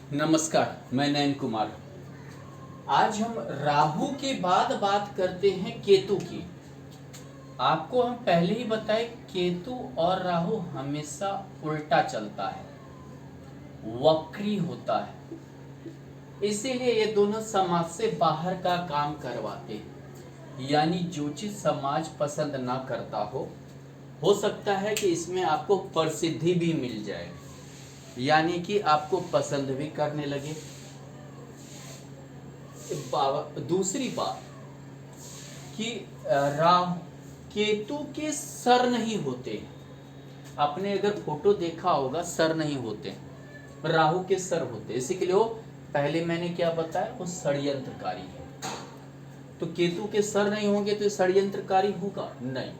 नमस्कार, मैं नयन कुमार। आज हम राहु के बाद बात करते हैं केतु की। आपको हम पहले ही बताए, केतु और राहु हमेशा उल्टा चलता है, वक्री होता है। इसीलिए ये दोनों समाज से बाहर का काम करवाते हैं। यानी जो चीज समाज पसंद ना करता हो सकता है कि इसमें आपको प्रसिद्धि भी मिल जाए, यानी कि आपको पसंद भी करने लगे। दूसरी बात कि राहु केतु के सर नहीं होते। आपने अगर फोटो देखा होगा, सर नहीं होते, राहु के सर होते। इसी के लिए वो पहले मैंने क्या बताया, वो षड्यंत्रकारी है। तो केतु के सर नहीं होंगे तो षड्यंत्रकारी होगा नहीं।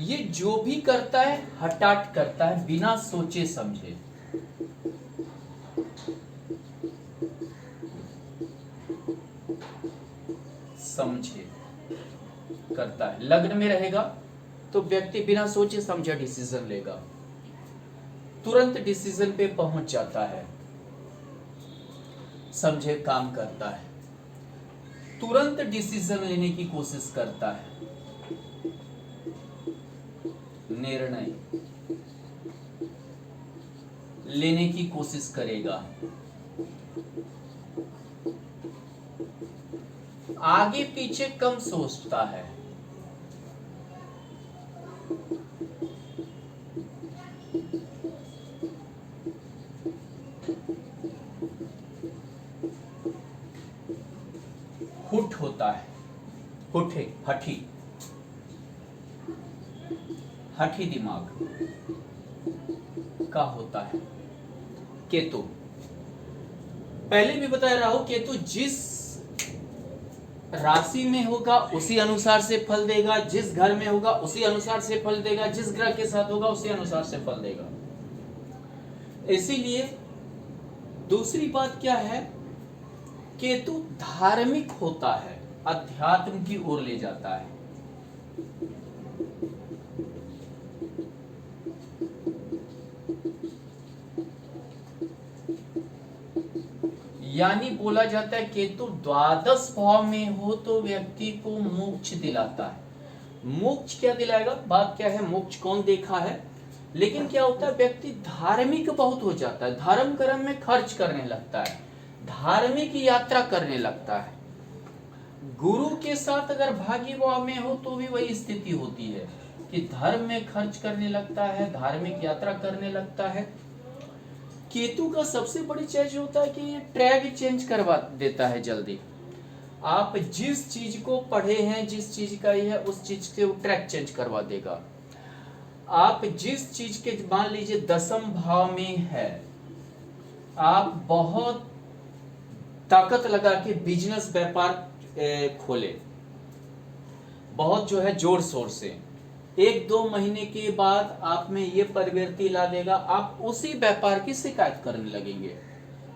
ये जो भी करता है हठात करता है, बिना सोचे समझे। समझे करता है। लग्न में रहेगा तो व्यक्ति बिना सोचे समझे डिसीजन लेगा, तुरंत डिसीजन पे पहुंच जाता है, समझे काम करता है, तुरंत डिसीजन लेने की कोशिश करता है, निर्णय लेने की कोशिश करेगा, आगे पीछे कम सोचता है। हुट होता है, हठी दिमाग का होता है केतु। पहले भी बताया राहु केतु जिस राशि में होगा उसी अनुसार से फल देगा, जिस घर में होगा उसी अनुसार से फल देगा, जिस ग्रह के साथ होगा उसी अनुसार से फल देगा। इसीलिए दूसरी बात क्या है, केतु धार्मिक होता है, अध्यात्म की ओर ले जाता है। यानी बोला जाता है केतु द्वादश भाव में हो तो व्यक्ति को मोक्ष दिलाता है। मोक्ष क्या दिलाएगा, बात क्या है, मोक्ष कौन देखा है। लेकिन क्या होता है, व्यक्ति धार्मिक बहुत हो जाता है, धर्म कर्म में खर्च करने लगता है, धार्मिक यात्रा करने लगता है। गुरु के साथ अगर भाग्य भाव में हो तो भी वही स्थिति होती है कि धर्म में खर्च करने लगता है, धार्मिक यात्रा करने लगता है। केतु का सबसे बड़ी चीज होता है कि ये ट्रैक चेंज करवा देता है जल्दी। आप जिस चीज को पढ़े हैं, जिस चीज का ही है, उस चीज से वो ट्रैक चेंज करवा देगा। आप जिस चीज के, मान लीजिए 10th भाव में है, आप बहुत ताकत लगा के बिजनेस व्यापार खोले, बहुत जो है जोर शोर से, 1-2 महीने के बाद आप में ये प्रवृत्ति ला देगा, आप उसी व्यापार की शिकायत करने लगेंगे।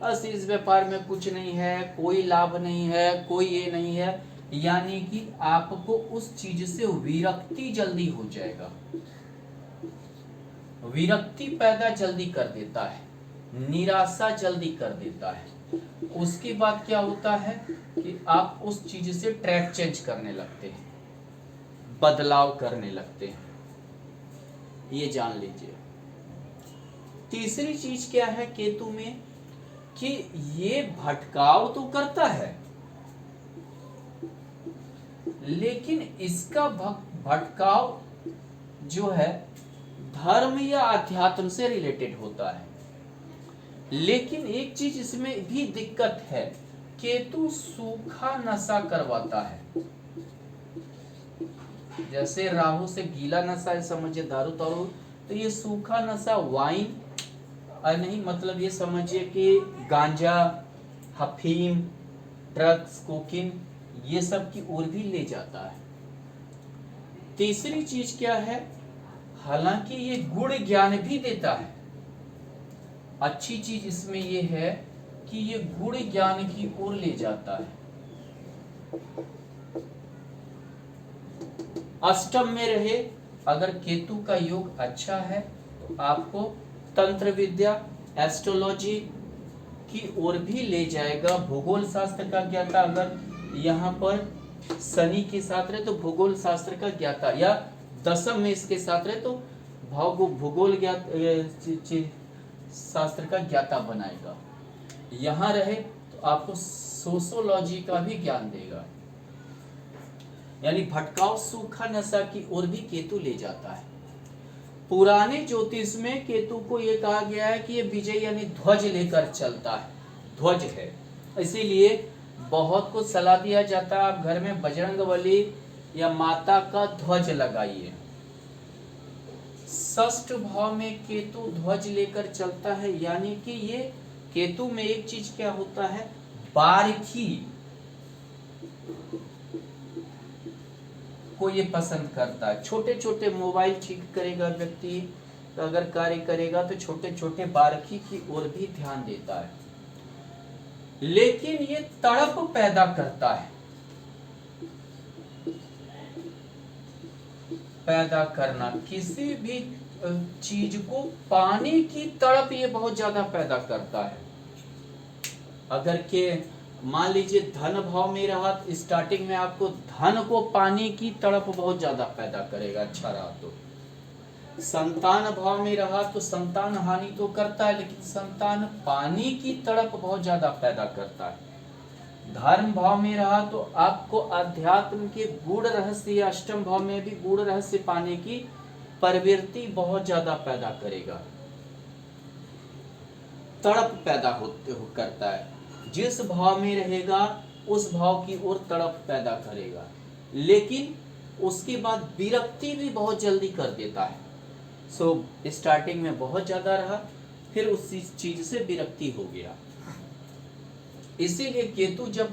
बस इस व्यापार में कुछ नहीं है, कोई लाभ नहीं है, कोई ये नहीं है। यानी कि आपको उस चीज से विरक्ति जल्दी हो जाएगा, विरक्ति पैदा जल्दी कर देता है, निराशा जल्दी कर देता है। उसके बाद क्या होता है कि आप उस चीज से ट्रैक चेंज करने लगते हैं, बदलाव करने लगते हैं, ये जान लीजिए। तीसरी चीज क्या है केतु में कि ये भटकाव तो करता है, लेकिन इसका भटकाव जो है धर्म या अध्यात्म से रिलेटेड होता है। लेकिन एक चीज इसमें भी दिक्कत है, केतु सूखा नशा करवाता है। जैसे राहु से गीला नशा है, समझिए दारू तारू, तो ये सूखा नशा वाइन नहीं, मतलब ये समझिए कि गांजा, अफीम, ड्रग्स, कोकीन, ये सब की ओर भी ले जाता है। तीसरी चीज क्या है, हालांकि ये गुण ज्ञान भी देता है। अच्छी चीज इसमें ये है कि ये गुण ज्ञान की ओर ले जाता है। अष्टम में रहे अगर केतु का योग अच्छा है तो आपको तंत्र विद्या, एस्ट्रोलॉजी, की ओर भी ले जाएगा। भूगोल शास्त्र का ज्ञाता अगर यहाँ पर शनि के साथ रहे तो भूगोल शास्त्र का ज्ञाता, या दशम में इसके साथ रहे तो भूगोल ज्ञात शास्त्र का ज्ञाता बनाएगा। यहाँ रहे तो आपको सोशोलॉजी का भी ज्ञान देगा। यानी भटकाव, सूखा, नशा की ओर भी केतु ले जाता है। पुराने ज्योतिष में केतु को यह कहा गया है कि ये विजय यानी ध्वज लेकर चलता है, ध्वज है। इसीलिए बहुत को सलाह दिया जाता है आप घर में बजरंगबली या माता का ध्वज लगाइए। षष्ठ भाव में केतु ध्वज लेकर चलता है, यानी कि ये केतु में एक चीज क्या होता है, बारीकी को ये पसंद करता है। छोटे छोटे मोबाइल ठीक करेगा व्यक्ति, अगर कार्य करेगा तो छोटे छोटे बारीकी की ओर भी ध्यान देता है। लेकिन ये तड़प पैदा करता है, पैदा करना किसी भी चीज को पाने की तड़प ये बहुत ज्यादा पैदा करता है। अगर के मान लीजिए धन भाव में रहा, स्टार्टिंग में आपको धन को पाने की तड़प बहुत ज्यादा पैदा करेगा, अच्छा रहा तो। संतान भाव में रहा तो संतान हानि तो करता है, लेकिन संतान पाने की तड़प बहुत ज्यादा पैदा करता है। धर्म भाव में रहा तो आपको अध्यात्म के गूढ़ रहस्य, अष्टम भाव में भी गूढ़ रहस्य पाने की प्रवृत्ति बहुत ज्यादा पैदा करेगा, तड़प पैदा करता है। जिस भाव में रहेगा उस भाव की ओर तड़प पैदा करेगा, लेकिन उसके बाद विरक्ति भी बहुत जल्दी कर देता है। स्टार्टिंग में बहुत ज्यादा रहा, फिर उस चीज से विरक्ति हो गया। इसीलिए केतु जब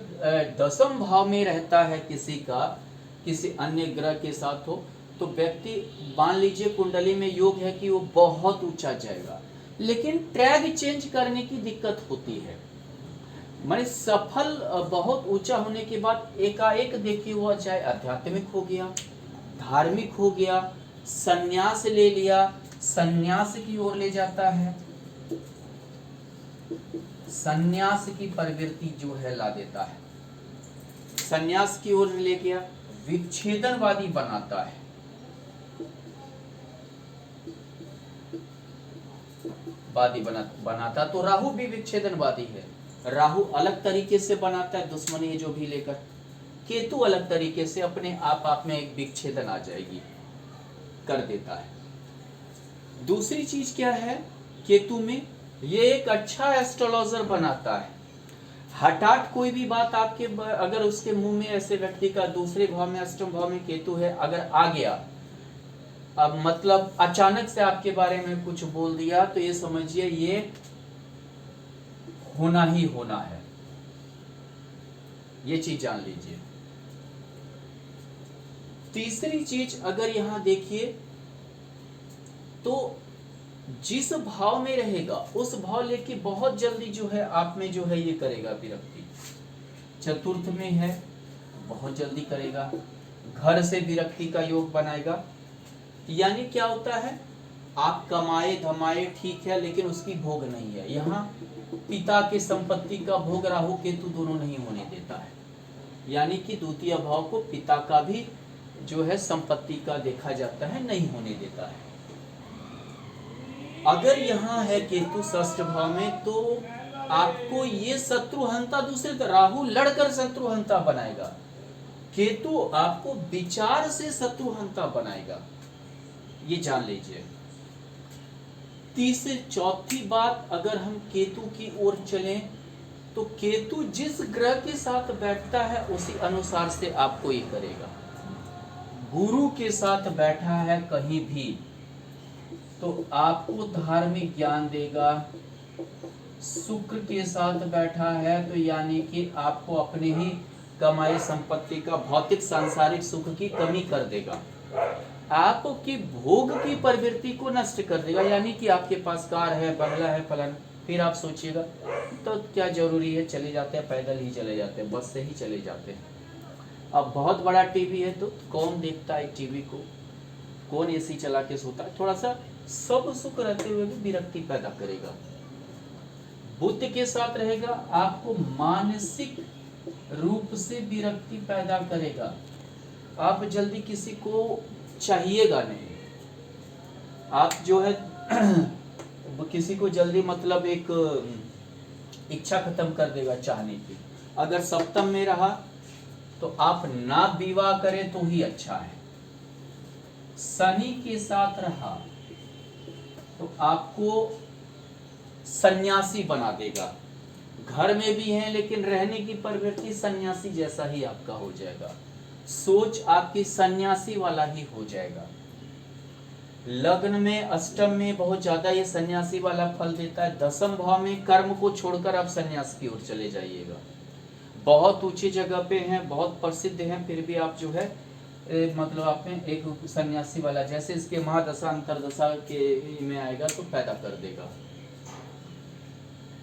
दशम भाव में रहता है किसी अन्य ग्रह के साथ हो, तो व्यक्ति मान लीजिए कुंडली में योग है कि वो बहुत ऊंचा जाएगा, लेकिन ट्रैक चेंज करने की दिक्कत होती है। माने सफल बहुत ऊंचा होने के बाद एकाएक देखिए हुआ, चाहे आध्यात्मिक हो गया, धार्मिक हो गया, संन्यास ले लिया, संन्यास की ओर ले जाता है, संन्यास की प्रवृत्ति जो है ला देता है, संन्यास की ओर ले गया, विच्छेदनवादी बनाता है। बनाता तो राहु भी विच्छेदनवादी है। राहु अलग तरीके से बनाता है दुश्मनी जो भी लेकर, केतु अलग तरीके से अपने आप में एक विच्छेदन आ जाएगी कर देता है। दूसरी चीज क्या है केतु में, ये एक अच्छा एस्ट्रोलॉजर बनाता है। हठात कोई भी बात आपके अगर उसके मुंह में, ऐसे व्यक्ति का दूसरे भाव में अष्टम भाव में केतु है अगर आ गया, अब मतलब अचानक से आपके बारे में कुछ बोल दिया, तो ये समझिए ये होना ही होना है, ये चीज जान लीजिए। तीसरी चीज अगर यहां देखिए तो जिस भाव में रहेगा उस भाव लेके बहुत जल्दी जो है आप में जो है ये करेगा विरक्ति। चतुर्थ में है बहुत जल्दी करेगा, घर से विरक्ति का योग बनाएगा। यानी क्या होता है, आप कमाए धमाए ठीक है, लेकिन उसकी भोग नहीं है। यहाँ पिता की संपत्ति का भोग राहु केतु दोनों नहीं होने देता है, यानी कि द्वितीय भाव को पिता का भी जो है संपत्ति का देखा जाता है, नहीं होने देता है। अगर यहाँ है केतु षष्ठ भाव में, तो आपको ये शत्रुहंता, दूसरे तो राहु लड़कर शत्रुहंता बनाएगा, केतु आपको विचार से शत्रुहंता बनाएगा, ये जान लीजिए। तीसरी चौथी बात, अगर हम केतु की ओर चलें तो केतु जिस ग्रह के साथ बैठता है उसी अनुसार से आपको ये करेगा। गुरु के साथ बैठा है कहीं भी तो आपको धार्मिक ज्ञान देगा। शुक्र के साथ बैठा है तो यानी कि आपको अपने ही कमाई संपत्ति का भौतिक सांसारिक सुख की कमी कर देगा, आपकी भोग की प्रवृत्ति को नष्ट कर देगा। यानी कि आपके पास कार है, बंगला है, फलन, फिर आप सोचिएगा तो क्या जरूरी है, चले जाते हैं, पैदल ही चले जाते हैं, बस से ही चले जाते हैं। अब बहुत बड़ा टीवी है तो कौन देखता है टीवी को, कौन एसी चला के सोता है। थोड़ा सा सब सुख रहते हुए भी विरक्ति पैदा करेगा। बुध के साथ रहेगा, आपको मानसिक रूप से विरक्ति पैदा करेगा। आप जल्दी किसी को चाहिएगा नहीं, आप जो है किसी को जल्दी मतलब एक इच्छा खत्म कर देगा चाहने की। अगर सप्तम में रहा तो आप ना विवाह करें तो ही अच्छा है। शनि के साथ रहा तो आपको सन्यासी बना देगा, घर में भी है लेकिन रहने की प्रवृत्ति सन्यासी जैसा ही आपका हो जाएगा, सोच आपकी सन्यासी वाला ही हो जाएगा। लग्न में अष्टम में बहुत ज्यादा ये सन्यासी वाला फल देता है। दसम भाव में कर्म को छोड़कर आप सन्यास की ओर चले जाइएगा। बहुत ऊंची जगह पे हैं, बहुत प्रसिद्ध हैं, फिर भी आप जो है मतलब आप में एक सन्यासी वाला, जैसे इसके महादशा अंतरदशा के में आएगा तो पैदा कर देगा।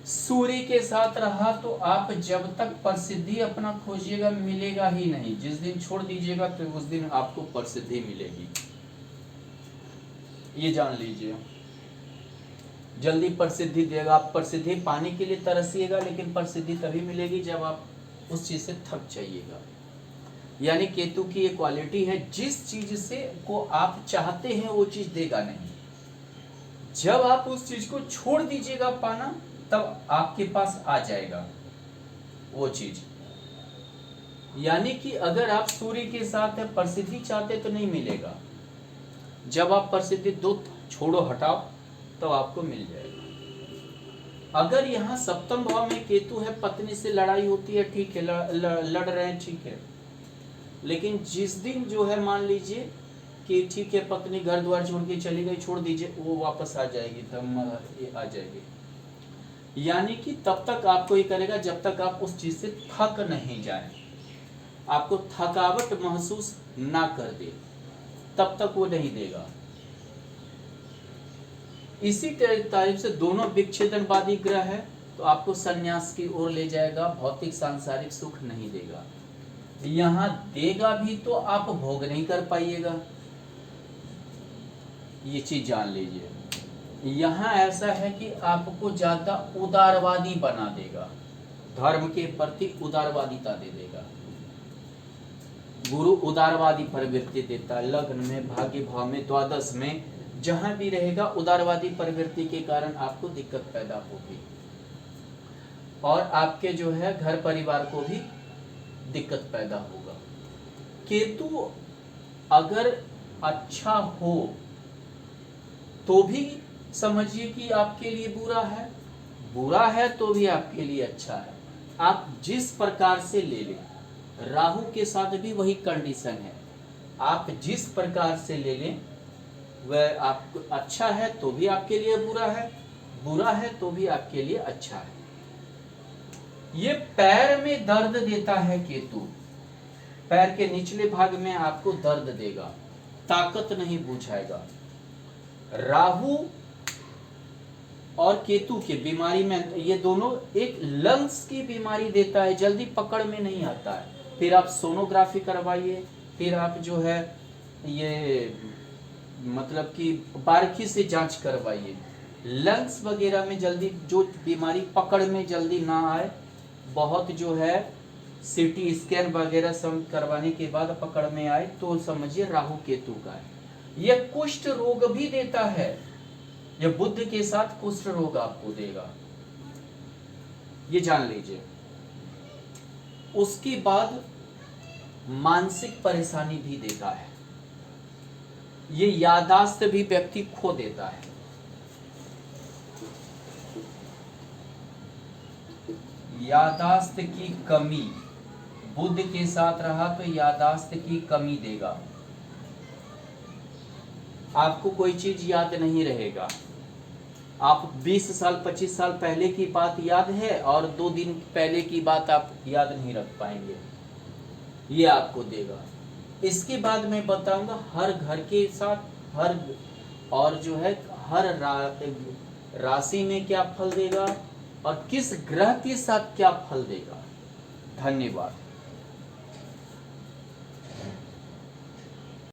सूर्य के साथ रहा तो आप जब तक प्रसिद्धि अपना खोजिएगा मिलेगा ही नहीं, जिस दिन छोड़ दीजिएगा तो उस दिन आपको प्रसिद्धि मिलेगी, ये जान लीजिए। जल्दी प्रसिद्धि देगा, आप प्रसिद्धि पाने के लिए तरसिएगा, लेकिन प्रसिद्धि तभी मिलेगी जब आप उस चीज से थक जाइएगा। यानी केतु की ये क्वालिटी है, जिस चीज से को आप चाहते हैं वो चीज देगा नहीं, जब आप उस चीज को छोड़ दीजिएगा पाना तब आपके पास आ जाएगा वो चीज। यानी कि अगर आप सूर्य के साथ है, प्रसिद्धि चाहते तो नहीं मिलेगा, जब आप प्रसिद्धि दो छोड़ो हटाओ तब तो आपको मिल जाएगा। अगर यहाँ सप्तम भाव में केतु है, पत्नी से लड़ाई होती है, ठीक है, लड़ रहे हैं, ठीक है, लेकिन जिस दिन जो है मान लीजिए कि ठीक है पत्नी घर द्वार छोड़ के चली गई, छोड़ दीजिए, वो वापस आ जाएगी, तब आ जाएगी। यानी कि तब तक आपको ये करेगा जब तक आप उस चीज से थक नहीं जाए, आपको थकावट महसूस ना कर दे, तब तक वो नहीं देगा। इसी टाइप से दोनों विच्छेदनवादी ग्रह है तो आपको संन्यास की ओर ले जाएगा, भौतिक सांसारिक सुख नहीं देगा। यहां देगा भी तो आप भोग नहीं कर पाइएगा, ये चीज जान लीजिए। यहां ऐसा है कि आपको ज्यादा उदारवादी बना देगा, धर्म के प्रति उदारवादिता दे देगा। गुरु उदारवादी प्रवृत्ति देता है, लग्न में, भाग्य भाव में, द्वादश में, जहां भी रहेगा उदारवादी प्रवृत्ति के कारण आपको दिक्कत पैदा होगी, और आपके जो है घर परिवार को भी दिक्कत पैदा होगा। केतु अगर अच्छा हो तो भी समझिए कि आपके लिए बुरा है, बुरा है तो भी आपके लिए अच्छा है। आप जिस प्रकार से ले लें, राहु के साथ भी वही कंडीशन है, आप जिस प्रकार से ले लें वह आपको अच्छा है तो भी आपके लिए बुरा है, बुरा है तो भी आपके लिए अच्छा है। ये पैर में दर्द देता है केतु, पैर के निचले भाग में आपको दर्द देगा, ताकत नहीं बुझाएगा। राहु और केतु के बीमारी में ये दोनों एक लंग्स की बीमारी देता है, जल्दी पकड़ में नहीं आता है। फिर आप सोनोग्राफी करवाइए, फिर आप जो है ये मतलब कि बारीकी से जांच करवाइए, लंग्स वगैरह में जल्दी जो बीमारी पकड़ में जल्दी ना आए, बहुत जो है सीटी स्कैन वगैरह सब करवाने के बाद पकड़ में आए तो समझिए राहु केतु का है। यह कुष्ठ रोग भी देता है, यह बुध के साथ कुष्ठ रोग आपको देगा, ये जान लीजिए। उसके बाद मानसिक परेशानी भी देता है, ये यादाश्त भी व्यक्ति खो देता है। यादाश्त की कमी, बुध के साथ रहा तो यादाश्त की कमी देगा, आपको कोई चीज याद नहीं रहेगा। आप 20 साल 25 साल पहले की बात याद है और 2 दिन पहले की बात आप याद नहीं रख पाएंगे, ये आपको देगा। इसके बाद मैं बताऊंगा हर घर के साथ हर और जो है हर राशि में क्या फल देगा और किस ग्रह के साथ क्या फल देगा। धन्यवाद।